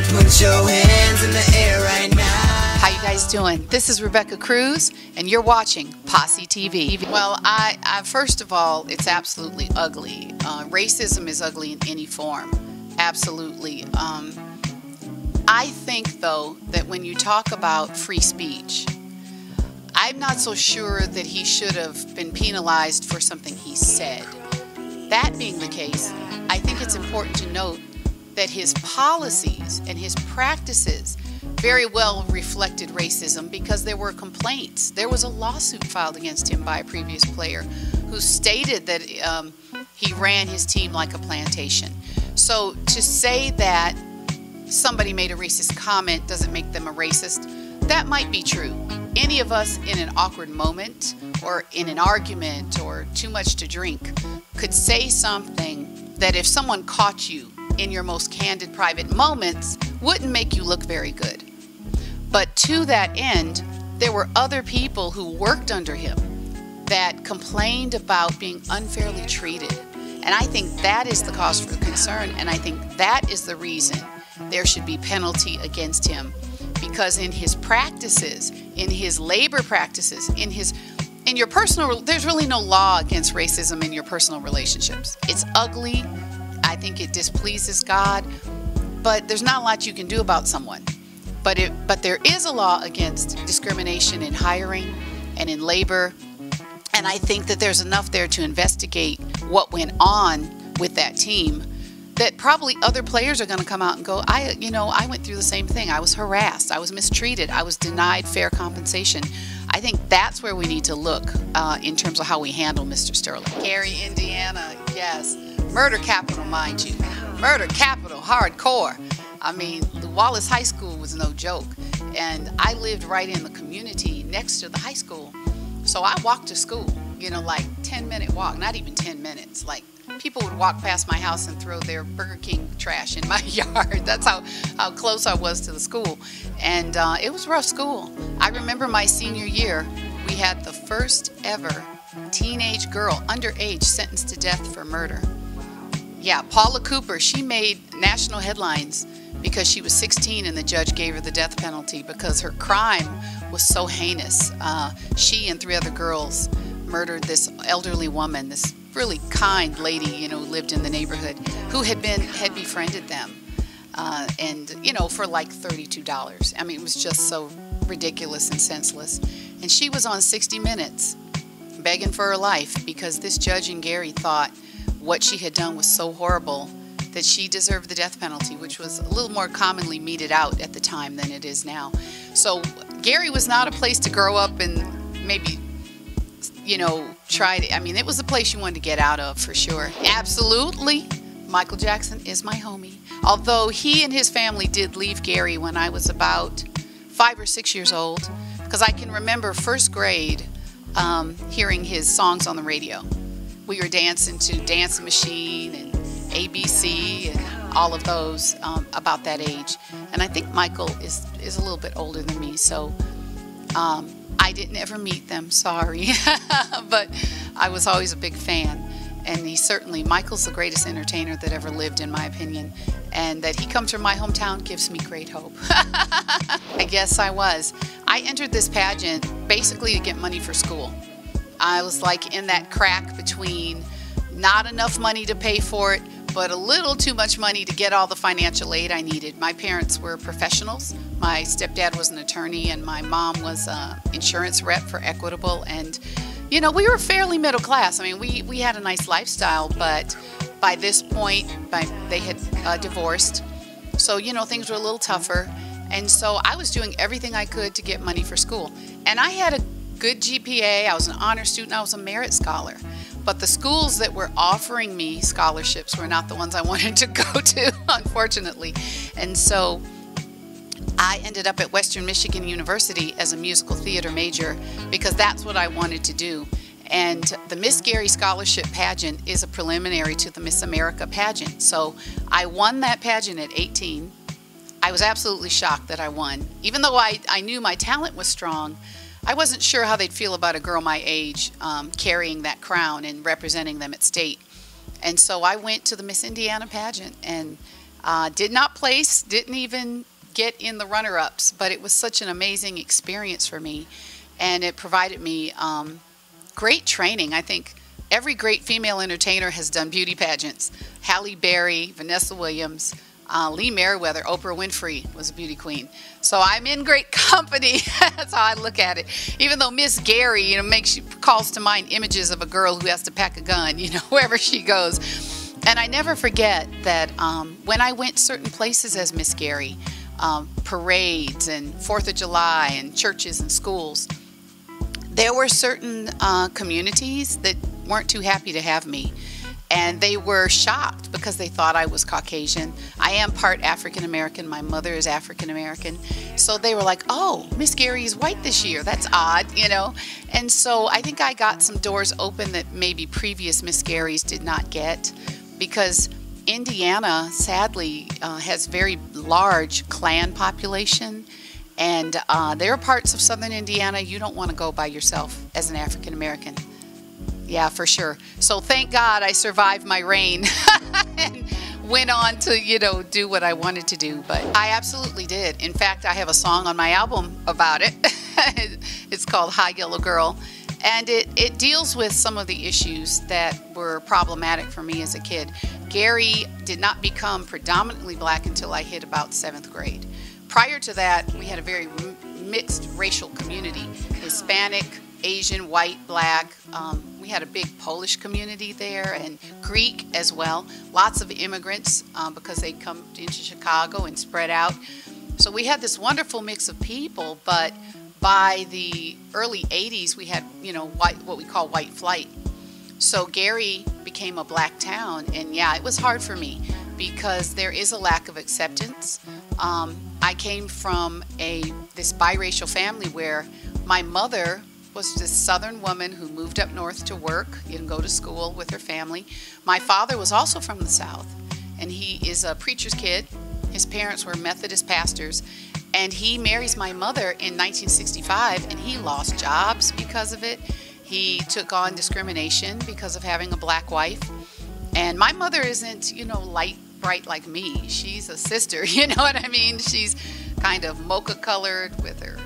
Put your hands in the air right now. How you guys doing? This is Rebecca Cruz, and you're watching Posse TV. Well, I first of all, it's absolutely ugly. Racism is ugly in any form. Absolutely. I think, though, that when you talk about free speech, I'm not so sure that he should have been penalized for something he said. That being the case, I think it's important to note that his policies and his practices very well reflected racism because there were complaints. There was a lawsuit filed against him by a previous player who stated that he ran his team like a plantation. So to say that somebody made a racist comment doesn't make them a racist, that might be true. Any of us in an awkward moment or in an argument or too much to drink could say something that if someone caught you in your most candid private moments wouldn't make you look very good. But to that end, there were other people who worked under him that complained about being unfairly treated. And I think that is the cause for concern, and I think that is the reason there should be penalty against him. Because in his practices, in his labor practices, in your personal, there's really no law against racism in your personal relationships. It's ugly. I think it displeases God, but there's not a lot you can do about someone. But there is a law against discrimination in hiring and in labor, and I think that there's enough there to investigate what went on with that team that probably other players are going to come out and go, I went through the same thing. I was harassed. I was mistreated. I was denied fair compensation. I think that's where we need to look in terms of how we handle Mr. Sterling. Gary, Indiana, yes. Murder capital, mind you. Murder capital, hardcore. I mean, Wallace High School was no joke. And I lived right in the community next to the high school. So I walked to school, like 10-minute walk, not even 10 minutes. Like, people would walk past my house and throw their Burger King trash in my yard. That's how close I was to the school. And it was a rough school. I remember my senior year, we had the first ever teenage girl, underage, sentenced to death for murder. Yeah, Paula Cooper, she made national headlines because she was 16 and the judge gave her the death penalty because her crime was so heinous. She and 3 other girls murdered this elderly woman, this really kind lady, who lived in the neighborhood, who had befriended them, and for like $32. I mean, it was just so ridiculous and senseless. And she was on 60 Minutes begging for her life because this judge in Gary thought what she had done was so horrible that she deserved the death penalty, which was a little more commonly meted out at the time than it is now. So Gary was not a place to grow up and maybe it was a place you wanted to get out of for sure. Absolutely. Michael Jackson is my homie. Although he and his family did leave Gary when I was about 5 or 6 years old, because I can remember first grade hearing his songs on the radio. We were dancing to Dance Machine and ABC and all of those about that age. And I think Michael is a little bit older than me, so I didn't ever meet them, sorry. But I was always a big fan. And Michael's the greatest entertainer that ever lived, in my opinion. And that he comes from my hometown gives me great hope. I guess I was. I entered this pageant basically to get money for school. I was like in that crack between not enough money to pay for it, but a little too much money to get all the financial aid I needed. My parents were professionals. My stepdad was an attorney and my mom was an insurance rep for Equitable. And, we were fairly middle class. I mean, we had a nice lifestyle, but by this point, they had divorced. So, things were a little tougher. And so I was doing everything I could to get money for school. And I had a good GPA. I was an honor student. I was a merit scholar. But the schools that were offering me scholarships were not the ones I wanted to go to, unfortunately. And so I ended up at Western Michigan University as a musical theater major because that's what I wanted to do. And the Miss Gary Scholarship pageant is a preliminary to the Miss America pageant. So I won that pageant at 18. I was absolutely shocked that I won. Even though I knew my talent was strong, I wasn't sure how they'd feel about a girl my age carrying that crown and representing them at state. And so I went to the Miss Indiana pageant, and Did not place, didn't even get in the runner-ups, but it was such an amazing experience for me, and it provided me great training. I think every great female entertainer has done beauty pageants. Halle Berry, Vanessa Williams, Lee Merriweather, Oprah Winfrey was a beauty queen. So I'm in great company. That's how I look at it. Even though Miss Gary, calls to mind images of a girl who has to pack a gun, wherever she goes. And I never forget that when I went certain places as Miss Gary, parades and 4th of July and churches and schools, there were certain communities that weren't too happy to have me. And they were shocked because they thought I was Caucasian. I am part African American. My mother is African American. So they were like, oh, Miss Gary is white this year. That's odd, And so I think I got some doors open that maybe previous Miss Garys did not get, because Indiana, sadly, has very large Klan population. And there are parts of southern Indiana you don't want to go by yourself as an African American. Yeah, for sure. So thank God I survived my reign and went on to, do what I wanted to do. But I absolutely did. In fact, I have a song on my album about it. It's called High Yellow Girl. And it deals with some of the issues that were problematic for me as a kid. Gary did not become predominantly black until I hit about 7th grade. Prior to that, we had a very mixed racial community. Hispanic, Asian, white, black. We had a big Polish community there, and Greek as well. Lots of immigrants because they come into Chicago and spread out. So we had this wonderful mix of people, but by the early 80s, we had, what we call white flight. So Gary became a black town, and yeah, it was hard for me because there is a lack of acceptance. I came from this biracial family where my mother was this southern woman who moved up north to work and go to school with her family. My father was also from the South, and he is a preacher's kid. His parents were Methodist pastors, and he marries my mother in 1965, and he lost jobs because of it. He took on discrimination because of having a black wife. And my mother isn't, light, bright like me. She's a sister, you know what I mean? She's kind of mocha colored with her,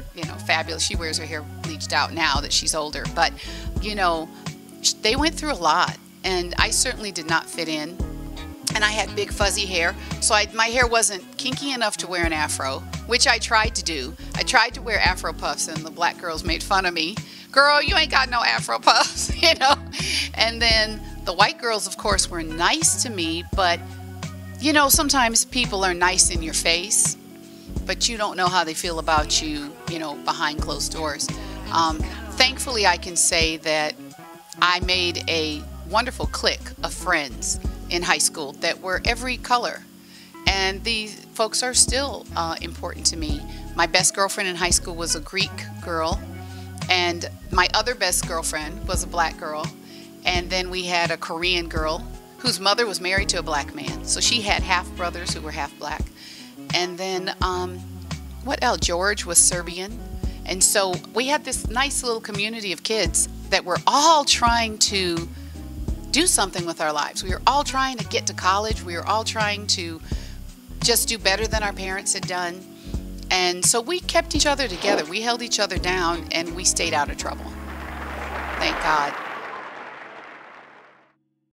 fabulous. She wears her hair bleached out now that she's older. But, they went through a lot, and I certainly did not fit in. And I had big fuzzy hair, so my hair wasn't kinky enough to wear an afro, which I tried to do. I tried to wear afro puffs, and the black girls made fun of me. Girl, you ain't got no afro puffs, And then the white girls, of course, were nice to me, but, sometimes people are nice in your face, but you don't know how they feel about you, behind closed doors. Thankfully, I can say that I made a wonderful clique of friends in high school that were every color, and these folks are still important to me. My best girlfriend in high school was a Greek girl, and my other best girlfriend was a black girl, and then we had a Korean girl whose mother was married to a black man, so she had half brothers who were half black. And then what else? George was Serbian. And so we had this nice little community of kids that were all trying to do something with our lives. We were all trying to get to college. We were all trying to just do better than our parents had done. And so we kept each other together. We held each other down, and we stayed out of trouble. Thank God.